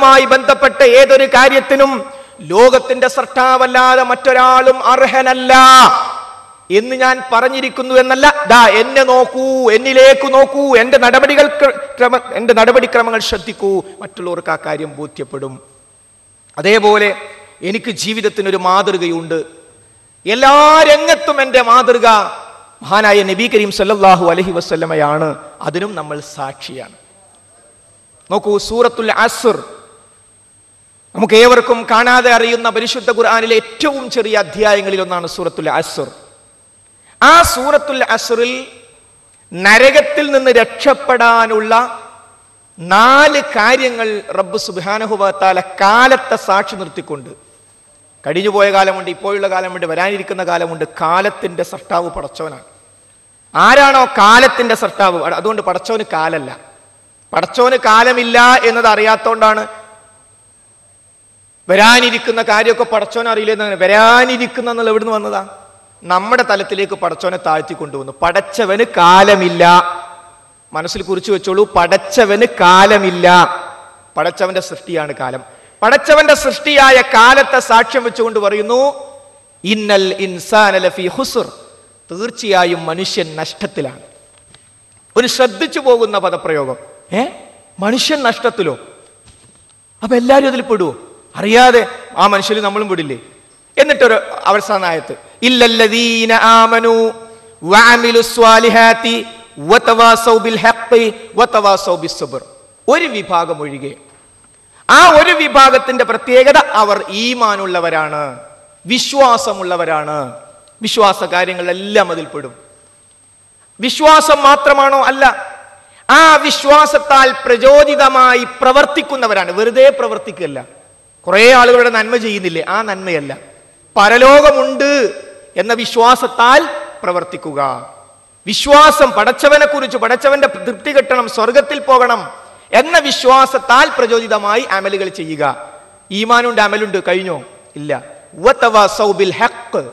ലോകവുമായി ബന്ധപ്പെട്ട ഏതൊരു കാര്യത്തിനും ലോകത്തിന്റെ സൃഷ്ടാവല്ലാതെ മറ്റൊരാളും അർഹനല്ല എന്ന് ഞാൻ പറഞ്ഞിരിക്കുന്നു എന്നല്ല. ദാ എന്നെ നോക്കൂ, എന്നിലേക്ക് നോക്കൂ, എന്റെ നടപടിക്രമങ്ങൾ ശ്രദ്ധിക്കൂ, മറ്റുള്ളവർക്ക് ആ കാര്യം ബോധ്യപ്പെടും. അതേപോലെ എനിക്ക് ജീവിതത്തിനൊരു മാതൃകയുണ്ട്. എല്ലാ രംഗത്തും എൻ്റെ മാതൃക മഹാനായ നബി കരീം സല്ലല്ലാഹു അലൈഹി വസല്ലമയാണ്. അതിനും നമ്മൾ സാക്ഷിയാണ്. നോക്കൂ, സൂറത്തുൽ അസ്ർ നമുക്ക് ഏവർക്കും കാണാതെ അറിയുന്ന പരിശുദ്ധ ഖുർആനിലെ ഏറ്റവും ചെറിയ അധ്യായങ്ങളിൽ ഒന്നാണ് സൂറത്തുൽ അസ്ർ. ആ സൂറത്തുൽ അസ്റിൽ നരകത്തിൽ നിന്ന് രക്ഷപ്പെടാനുള്ള 4 കാര്യങ്ങൾ റബ്ബ് സുബ്ഹാനഹു വ തആല കാലത്തെ സാക്ഷി നിർത്തിക്കൊണ്ട്, കഴിഞ്ഞുപോയ കാലമുണ്ട്, ഇപ്പോഴുള്ള കാലമുണ്ട്, വരാനിരിക്കുന്ന കാലമുണ്ട്. കാലത്തിന്റെ സൃഷ്ടാവ് പടച്ചവനാണ്. ആരാണോ കാലത്തിന്റെ സൃഷ്ടാവ്, അതുകൊണ്ട് പടച്ചവന് കാലല്ല. പടച്ചവന് കാലമില്ല എന്നത് അറിയാത്തോണ്ടാണ് വരാനിരിക്കുന്ന കാര്യമൊക്കെ പടച്ചവൻ അറിയില്ലെന്നാണ്. വരാനിരിക്കുന്ന എന്നുള്ള എവിടുന്ന് വന്നതാ? നമ്മുടെ തലത്തിലേക്ക് പടച്ചവനെ താഴ്ത്തി കൊണ്ടുവന്നു. പടച്ചവന് കാലമില്ല. മനസ്സിൽ കുറിച്ചു വെച്ചോളൂ, പടച്ചവന് കാലമില്ല. പടച്ചവന്റെ സൃഷ്ടിയാണ് കാലം. പടച്ചവന്റെ സൃഷ്ടിയായ കാലത്തെ സാക്ഷ്യം വെച്ചുകൊണ്ട് പറയുന്നു, ഇന്നൽ ഇൻസാന ലഫീ ഖുസ്ർ, തീർച്ചയായും മനുഷ്യൻ നഷ്ടത്തിലാണ്. ഒരു ശ്രദ്ധിച്ചു പോകുന്ന പദപ്രയോഗം. മനുഷ്യൻ നഷ്ടത്തിലോ? അപ്പൊ എല്ലാവരും അതിൽ പെടുവോ? അറിയാതെ ആ മനുഷ്യന് നമ്മളും പെടില്ലേ? എന്നിട്ടൊരു അവസാനായത്ത്, ഇല്ലല്ലദീന ആമനു വഅമിലുസ് സ്വാലിഹാത്തി വതവാസൗ ബിൽ ഹഖ് വതവാസൗ ബിസ്സബ്ർ. ഒരു വിഭാഗം ഒഴികെ. ആ ഒരു വിഭാഗത്തിന്റെ പ്രത്യേകത അവർ ഈമാനുള്ളവരാണ്, വിശ്വാസമുള്ളവരാണ്. വിശ്വാസ കാര്യങ്ങളെല്ലാം അതിൽ പെടും. വിശ്വാസം മാത്രമാണോ? അല്ല, ആ വിശ്വാസത്താൽ പ്രചോദിതമായി പ്രവർത്തിക്കുന്നവരാണ്. വെറുതെ പ്രവർത്തിക്കല്ല. കുറെ ആളുകളുടെ നന്മ ചെയ്യുന്നില്ലേ? ആ നന്മയല്ല, പരലോകമുണ്ട് എന്ന വിശ്വാസത്താൽ പ്രവർത്തിക്കുക. വിശ്വാസം, പടച്ചവനെ കുറിച്ച്, പടച്ചവന്റെ തൃപ്തി കിട്ടണം, സ്വർഗത്തിൽ പോകണം എന്ന വിശ്വാസത്താൽ പ്രചോദിതമായി അമലുകൾ ചെയ്യുക. ഈമാനുണ്ട്, അമലുണ്ട്, കഴിഞ്ഞോ? ഇല്ല. വതവാസൗ ബിൽ ഹഖ്,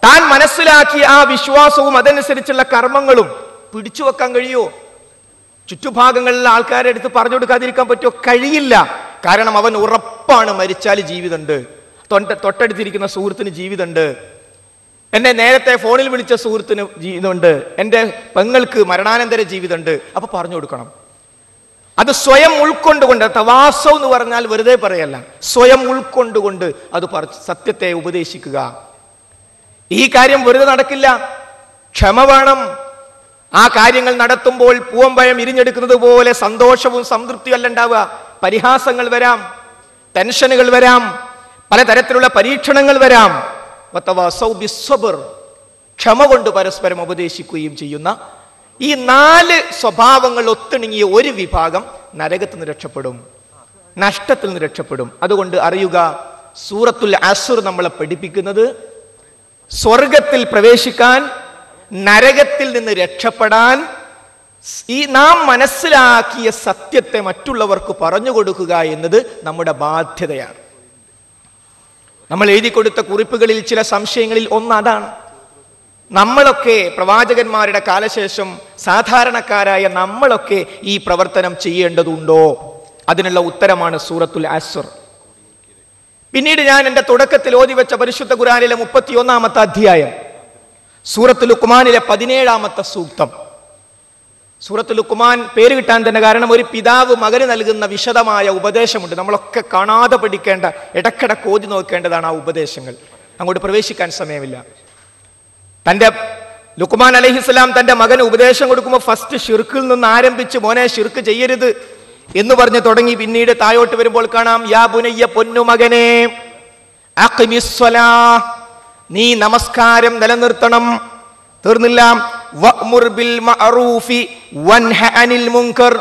താൻ മനസ്സിലാക്കിയ ആ വിശ്വാസവും അതനുസരിച്ചുള്ള കർമ്മങ്ങളും പിടിച്ചു വെക്കാൻ കഴിയോ? ചുറ്റുഭാഗങ്ങളിലെ ആൾക്കാരെ അടുത്ത് പറഞ്ഞു കൊടുക്കാതിരിക്കാൻ പറ്റുമോ? കഴിയില്ല. കാരണം അവൻ ഉറപ്പാണ് മരിച്ചാൽ ജീവിതമുണ്ട്, തൊട്ടടുത്തിരിക്കുന്ന സുഹൃത്തിന് ജീവിതമുണ്ട്, എന്നെ നേരത്തെ ഫോണിൽ വിളിച്ച സുഹൃത്തിന് ജീവിതമുണ്ട്, എൻ്റെ പെങ്ങൾക്ക് മരണാനന്തര ജീവിതമുണ്ട്. അപ്പൊ പറഞ്ഞു കൊടുക്കണം. അത് സ്വയം ഉൾക്കൊണ്ടുകൊണ്ട്, തവാസോ എന്ന് പറഞ്ഞാൽ വെറുതെ പറയല്ല, സ്വയം ഉൾക്കൊണ്ടുകൊണ്ട് അത് സത്യത്തെ ഉപദേശിക്കുക. ഈ കാര്യം വെറുതെ നടക്കില്ല, ക്ഷമ വേണം. ആ കാര്യങ്ങൾ നടത്തുമ്പോൾ പൂവമ്പഴം ഇരിഞ്ഞെടുക്കുന്നത് പോലെ സന്തോഷവും സംതൃപ്തിയും അല്ല ഉണ്ടാവുക. പരിഹാസങ്ങൾ വരാം, ടെൻഷനുകൾ വരാം, പലതരത്തിലുള്ള പരീക്ഷണങ്ങൾ വരാം. ക്ഷമ കൊണ്ട് പരസ്പരം ഉപദേശിക്കുകയും ചെയ്യുന്ന ഈ 4 സ്വഭാവങ്ങൾ ഒത്തിണങ്ങിയ ഒരു വിഭാഗം നരകത്തിൽ നിന്ന് രക്ഷപ്പെടും, നഷ്ടത്തിൽ നിന്ന് രക്ഷപ്പെടും. അതുകൊണ്ട് അറിയുക, സൂറത്തുൽ അസ്ർ നമ്മളെ പഠിപ്പിക്കുന്നത് സ്വർഗത്തിൽ പ്രവേശിക്കാൻ, നരകത്തിൽ നിന്ന് രക്ഷപ്പെടാൻ, ഈ നാം മനസ്സിലാക്കിയ സത്യത്തെ മറ്റുള്ളവർക്ക് പറഞ്ഞു കൊടുക്കുക എന്നത് നമ്മുടെ ബാധ്യതയാണ്. നമ്മൾ എഴുതി കൊടുത്ത കുറിപ്പുകളിൽ ചില സംശയങ്ങളിൽ ഒന്ന് അതാണ്. നമ്മളൊക്കെ പ്രവാചകന്മാരുടെ കാലശേഷം സാധാരണക്കാരായ നമ്മളൊക്കെ ഈ പ്രവർത്തനം ചെയ്യേണ്ടതുണ്ടോ? അതിനുള്ള ഉത്തരമാണ് സൂറത്തുൽ അസ്ർ. പിന്നീട് ഞാൻ എൻ്റെ തുടക്കത്തിൽ ഓതി വെച്ച പരിശുദ്ധ ഖുർആനിലെ 31-ാമത്തെ അധ്യായം, സൂറത്തുൽ ലുഖ്മാനിലെ 17-ാമത്തെ സൂക്തം. സൂറത്തുൽ ലുഖ്മാൻ പേര് കിട്ടാൻ തന്നെ കാരണം ഒരു പിതാവ് മകന് നൽകുന്ന വിശദമായ ഉപദേശമുണ്ട്. നമ്മളൊക്കെ കാണാതെ പഠിക്കേണ്ട, ഇടക്കിടക്ക് ഓതി നോക്കേണ്ടതാണ് ആ ഉപദേശങ്ങൾ. അങ്ങോട്ട് പ്രവേശിക്കാൻ സമയമില്ല. തൻ്റെ ലുഖ്മാൻ അലൈഹിസ്സലാം തൻ്റെ മകന് ഉപദേശം കൊടുക്കുമ്പോൾ ഫസ്റ്റ് ഷിർക്കിൽ നിന്ന് ആരംഭിച്ച്, മോനെ ഷിർക്ക് ചെയ്യരുത് എന്ന് പറഞ്ഞ് തുടങ്ങി. പിന്നീട് താഴോട്ട് വരുമ്പോൾ കാണാം, യാ ബുനയ്യ, പൊന്നു മകനെ, അഖിമിസ്സലാ, നീ നമസ്കാരം നിലനിർത്തണം. തീർന്നില്ല, വഅ്മുർ ബിൽ മഅറൂഫി വൻഹ അനിൽ മുൻകർ,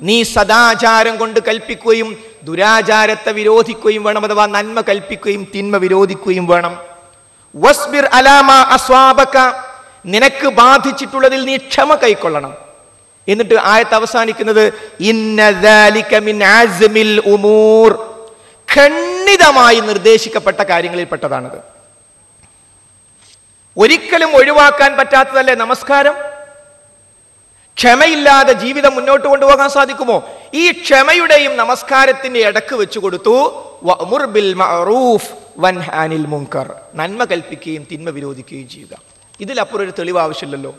നീ സദാചാരം കൊണ്ട് കൽപ്പിക്കുകയും ദുരാചാരത്തെ വിരോധിക്കുകയും വേണം, അഥവാ നന്മ കൽപ്പിക്കുകയും തിന്മ വിരോധിക്കുകയും വേണം. വസ്ബിർ അലാ മാ അസ്വാബക, നിനക്ക് ബാധിച്ചിട്ടുള്ളതിൽ നീ ക്ഷമ കൈക്കൊള്ളണം. എന്നിട്ട് ആയത്ത് അവസാനിക്കുന്നത് ഇന്ന ദാലിക മിൻ അസ്മിൽ ഉമൂർ, ഖണ്ഡിതമായി നിർദ്ദേശിക്കപ്പെട്ട കാര്യങ്ങളിൽപ്പെട്ടതാണത്. ഒരിക്കലും ഒഴിവാക്കാൻ പറ്റാത്തതല്ലേ നമസ്കാരം? ക്ഷമയില്ലാതെ ജീവിതം മുന്നോട്ട് കൊണ്ടുപോകാൻ സാധിക്കുമോ? ഈ ക്ഷമയുടെയും നമസ്കാരത്തിന്റെ ഇടക്ക് വെച്ചു കൊടുത്തു വഅ്മുർ ബിൽ മഅറൂഫ് വൻഹ അനിൽ മുൻകർ, നന്മ കൽപ്പിക്കുകയും തിന്മ വിരോധിക്കുകയും ചെയ്യുക. ഇതിലപ്പുറം ഒരു തെളിവ് ആവശ്യമില്ലല്ലോ.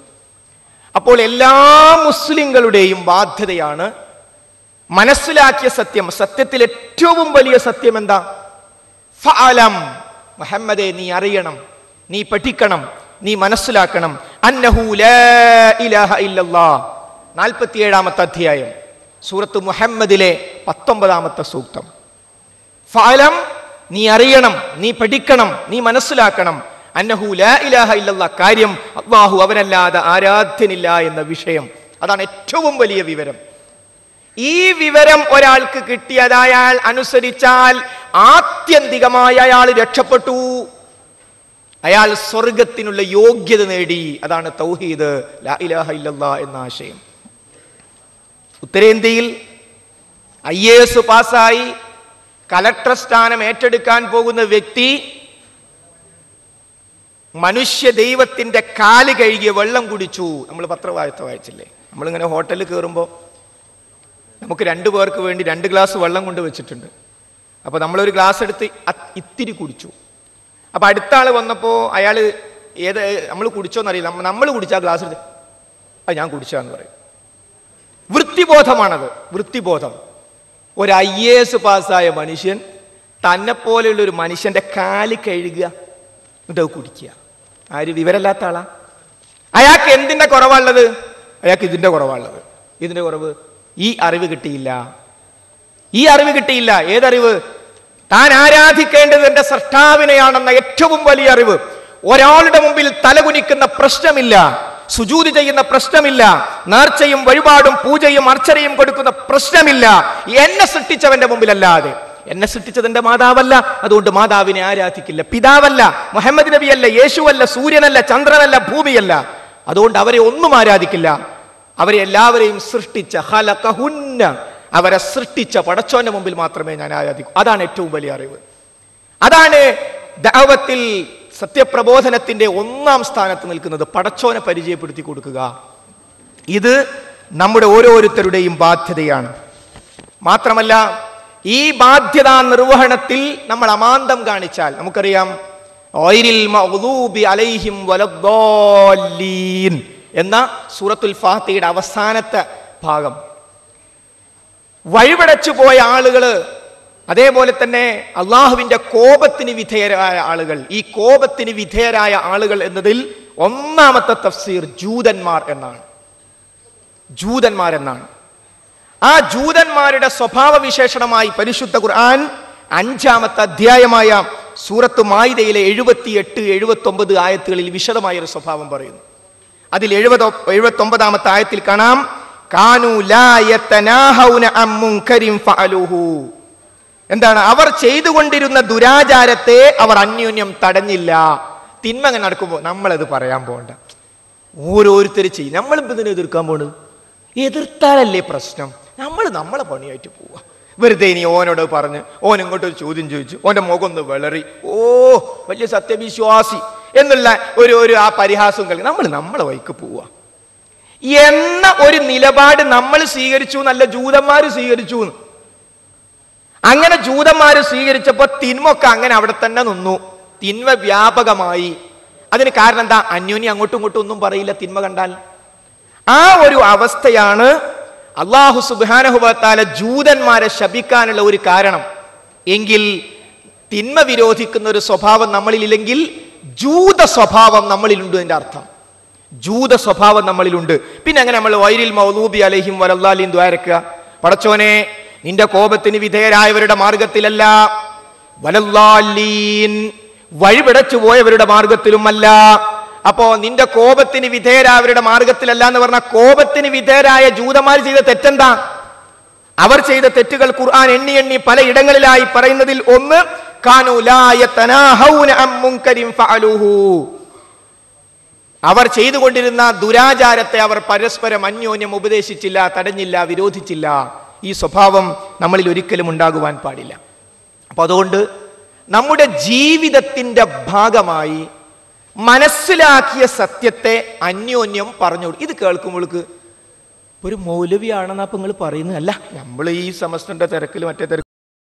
അപ്പോൾ എല്ലാ മുസ്ലിങ്ങളുടെയും ബാധ്യതയാണ് മനസ്സിലാക്കിയ സത്യം. സത്യത്തിൽ ഏറ്റവും വലിയ സത്യം എന്താ? ഫഅലം, മുഹമ്മദേ നീ അറിയണം, നീ പഠിക്കണം, നീ മനസ്സിലാക്കണം. അന്നഹു ലാ ഇലാഹ ഇല്ലല്ലാഹ്, 47-ാമത്തെ അധ്യായം സൂറത്ത് മുഹമ്മദിലെ 19-ാമത്തെ സൂക്തം. ഫഅലം, നീ അറിയണം, നീ പഠിക്കണം, നീ മനസ്സിലാക്കണം. അന്നഹു ലാ ഇലാഹ ഇല്ലല്ലാഹ്, കാര്യം അല്ലാഹു അവനല്ലാതെ ആരാധ്യനില്ല എന്ന വിഷയം. അതാണ് ഏറ്റവും വലിയ വിവരം. ഈ വിവരം ഒരാൾക്ക് കിട്ടിയത് അയാൾ അനുസരിച്ചാൽ ആത്യന്തികമായി അയാൾ രക്ഷപ്പെട്ടു, അയാൾ സ്വർഗത്തിനുള്ള യോഗ്യത നേടി. അതാണ് തൗഹീദ്, ലാ ഇലാഹ ഇല്ലല്ലാഹ് എന്ന ആശയം. ഉത്തരേന്ത്യയിൽ IAS പാസ്സായി കലക്ടർ സ്ഥാനം ഏറ്റെടുക്കാൻ പോകുന്ന വ്യക്തി മനുഷ്യ ദൈവത്തിന്റെ കാല് കഴുകിയ വെള്ളം കുടിച്ചു. നമ്മൾ പത്രവാർത്ത വായിച്ചില്ലേ? നമ്മളിങ്ങനെ ഹോട്ടലിൽ കയറുമ്പോൾ നമുക്ക് 2 പേർക്ക് വേണ്ടി 2 ഗ്ലാസ് വെള്ളം കൊണ്ട് വെച്ചിട്ടുണ്ട്. അപ്പോൾ നമ്മളൊരു ഗ്ലാസ് എടുത്ത് ഇത്തിരി കുടിച്ചു. അപ്പോൾ അടുത്ത ആൾ വന്നപ്പോൾ അയാൾ നമ്മൾ കുടിച്ചോന്നറിയില്ല, നമ്മൾ കുടിച്ച ആ ഗ്ലാസ് എടുത്ത് അത് ഞാൻ കുടിച്ചാന്ന് പറയും. വൃത്തിബോധമാണത്, വൃത്തിബോധം. ഒരു IAS പാസ്സായ മനുഷ്യൻ തന്നെപ്പോലെയുള്ള ഒരു മനുഷ്യന്റെ കാല് കഴുകുക, എന്നിട്ട് അത് കുടിക്കുക. ആര്? വിവരമില്ലാത്ത ആളാ. അയാൾക്ക് എന്തിന്റെ കുറവാണുള്ളത്? അയാൾക്ക് ഇതിന്റെ കുറവാണുള്ളത്. ഇതിന്റെ കുറവ് ഈ അറിവ് കിട്ടിയില്ല, ഈ അറിവ് കിട്ടിയില്ല. ഏതറിവ്? താൻ ആരാധിക്കേണ്ടത് എന്റെ സൃഷ്ടാവിനെയാണെന്ന ഏറ്റവും വലിയ അറിവ്. ഒരാളുടെ മുമ്പിൽ തലകുനിക്കുന്ന പ്രശ്നമില്ല, സുജൂദ് ചെയ്യുന്ന പ്രശ്നമില്ല, നേർച്ചയും വഴിപാടും പൂജയും അർച്ചനയും കൊടുക്കുന്ന പ്രശ്നമില്ല എന്നെ സൃഷ്ടിച്ചവന്റെ മുമ്പിലല്ലാതെ. എന്നെ സൃഷ്ടിച്ചത് എന്റെ മാതാവല്ല, അതുകൊണ്ട് മാതാവിനെ ആരാധിക്കില്ല. പിതാവല്ല, മുഹമ്മദ് നബിയല്ല, യേശുവല്ല, സൂര്യനല്ല, ചന്ദ്രനല്ല, ഭൂമിയല്ല, അതുകൊണ്ട് അവരെ ഒന്നും ആരാധിക്കില്ല. അവരെ എല്ലാവരെയും സൃഷ്ടിച്ച ഖലഖഹുന്ന, അവരെ സൃഷ്ടിച്ച പടച്ചോന്റെ മുമ്പിൽ മാത്രമേ ഞാൻ ആരാധിക്കൂ. അതാണ് ഏറ്റവും വലിയ അറിവ്. അതാണ് ദഅവത്തിൽ, സത്യപ്രബോധനത്തിന്റെ 1-ാം സ്ഥാനത്ത് നിൽക്കുന്നത്. പടച്ചോനെ പരിചയപ്പെടുത്തി കൊടുക്കുക. ഇത് നമ്മുടെ ഓരോരുത്തരുടെയും ബാധ്യതയാണ്. മാത്രമല്ല, ഈ ബാധ്യതാ നിർവഹണത്തിൽ നമ്മൾ അമാന്തം കാണിച്ചാൽ, നമുക്കറിയാം ഗൈരിൽ മഗ്ദൂബി അലൈഹിം വലദ്ദാല്ലീൻ എന്ന സൂറത്തുൽ ഫാത്തിഹയുടെ അവസാനത്തെ ഭാഗം, വഴിപടച്ചു പോയ ആളുകള്, അതേപോലെ തന്നെ അള്ളാഹുവിന്റെ കോപത്തിന് വിധേയരായ ആളുകൾ. ഈ കോപത്തിന് വിധേയരായ ആളുകൾ എന്നതിൽ 1-ാമത്തെ തഫ്സീർ ജൂതന്മാർ എന്നാണ്. ജൂതന്മാർ എന്നാണ്. ആ ജൂതന്മാരുടെ സ്വഭാവ വിശേഷണമായി പരിശുദ്ധ ഖുർആൻ 5-ാമത്തെ അധ്യായമായ സൂറത്ത് മാഇദയിലെ 78, 79 ആയത്തുകളിൽ വിശദമായൊരു സ്വഭാവം പറയുന്നു. അതിൽ 79-ാമത്തെ ആയത്തിൽ കാണാം, കാനൂ ലാ യതനാഹൗന അൻ മുൻകരിൻ ഫഅലൂഹു. എന്താണ്? അവർ ചെയ്തുകൊണ്ടിരുന്ന ദുരാചാരത്തെ അവർ അന്യോന്യം തടഞ്ഞില്ല. തിന്മ അങ്ങനെ നടക്കുമ്പോൾ നമ്മളത് പറയാൻ പോകണ്ട, ഓരോരുത്തർ ചെയ്യും. നമ്മളിപ്പോൾ ഇതിനെ എതിർക്കാൻ പോണ്, എതിർത്താലല്ലേ പ്രശ്നം. നമ്മൾ നമ്മളെ പണിയായിട്ട് പോവുക. വെറുതെ ഇനി ഓനോട് പറഞ്ഞ് ഓൻ ഇങ്ങോട്ടൊരു ചോദ്യം ചോദിച്ചു, ഓൻ്റെ മുഖം ഒന്ന് വിളറി, ഓ വലിയ സത്യവിശ്വാസി എന്നുള്ള ഒരു ആ പരിഹാസം കളി, നമ്മൾ നമ്മളെ വഴിക്ക് പോവുക എന്ന ഒരു നിലപാട് നമ്മൾ സ്വീകരിച്ചു എന്നല്ല ജൂതന്മാർ സ്വീകരിച്ചു. അങ്ങനെ ജൂതന്മാർ സ്വീകരിച്ചപ്പോൾ തിന്മൊക്കെ അങ്ങനെ അവിടെ തന്നെ നിന്നു, തിന്മ വ്യാപകമായി. അതിന് കാരണം എന്താ? അന്യോന്യം അങ്ങോട്ടും ഇങ്ങോട്ടും ഒന്നും പറയില്ല തിന്മ കണ്ടാൽ. ആ ഒരു അവസ്ഥയാണ് അല്ലാഹു സുബ്ഹാനഹു വ തആല ജൂതന്മാരെ ശപിക്കാനുള്ള ഒരു കാരണം. എങ്കിൽ തിന്മ വിരോധിക്കുന്ന ഒരു സ്വഭാവം നമ്മളിലില്ലെങ്കിൽ ജൂത സ്വഭാവം നമ്മളിലുണ്ട് എൻ്റെ അർത്ഥം. ജൂത സ്വഭാവം നമ്മളിലുണ്ട്. പിന്നെ അങ്ങനെ നമ്മൾ വൈരിൽ മൗലൂബി അലൈഹിം വലല്ലാലിൻ ദ്വാരക്കുക, പടച്ചോനെ നിന്റെ കോപത്തിന് വിധേയരായവരുടെ മാർഗത്തിലല്ല, വലല്ലാലീൻ വഴിപിടച്ചു പോയവരുടെ മാർഗത്തിലുമല്ല. അപ്പോ നിന്റെ കോപത്തിന് വിധേയരായവരുടെ മാർഗത്തിലല്ല എന്ന് പറഞ്ഞാൽ കോപത്തിന് വിധേയരായ ജൂതന്മാർ ചെയ്ത തെറ്റെന്താ? അവർ ചെയ്ത തെറ്റുകൾ ഖുർആൻ എണ്ണി എണ്ണി പലയിടങ്ങളിലായി പറയുന്നതിൽ ഒന്ന്, കാനൂ ലാ യതനാഹൗന അൻ മുൻകരിൻ ഫഅലൂഹു. അവർ ചെയ്തുകൊണ്ടിരുന്ന ദുരാചാരത്തെ അവർ പരസ്പരം അന്യോന്യം ഉപദേശിച്ചില്ല, തടഞ്ഞില്ല, വിരോധിച്ചില്ല. ഈ സ്വഭാവം നമ്മളിൽ ഒരിക്കലും ഉണ്ടാകുവാൻ പാടില്ല. അപ്പൊ അതുകൊണ്ട് നമ്മുടെ ജീവിതത്തിന്റെ ഭാഗമായി മനസ്സിലാക്കിയ സത്യത്തെ അന്യോന്യം പറഞ്ഞു. ഇത് കേൾക്കുമ്പോൾക്ക് ഒരു മൗലവിയാണെന്നാ ഇപ്പൊ നിങ്ങൾ പറയുന്നത്? അല്ല, നമ്മൾ ഈ സെമസ്റ്ററിന്റെ തിരക്കിൽ മറ്റേ തിരക്ക്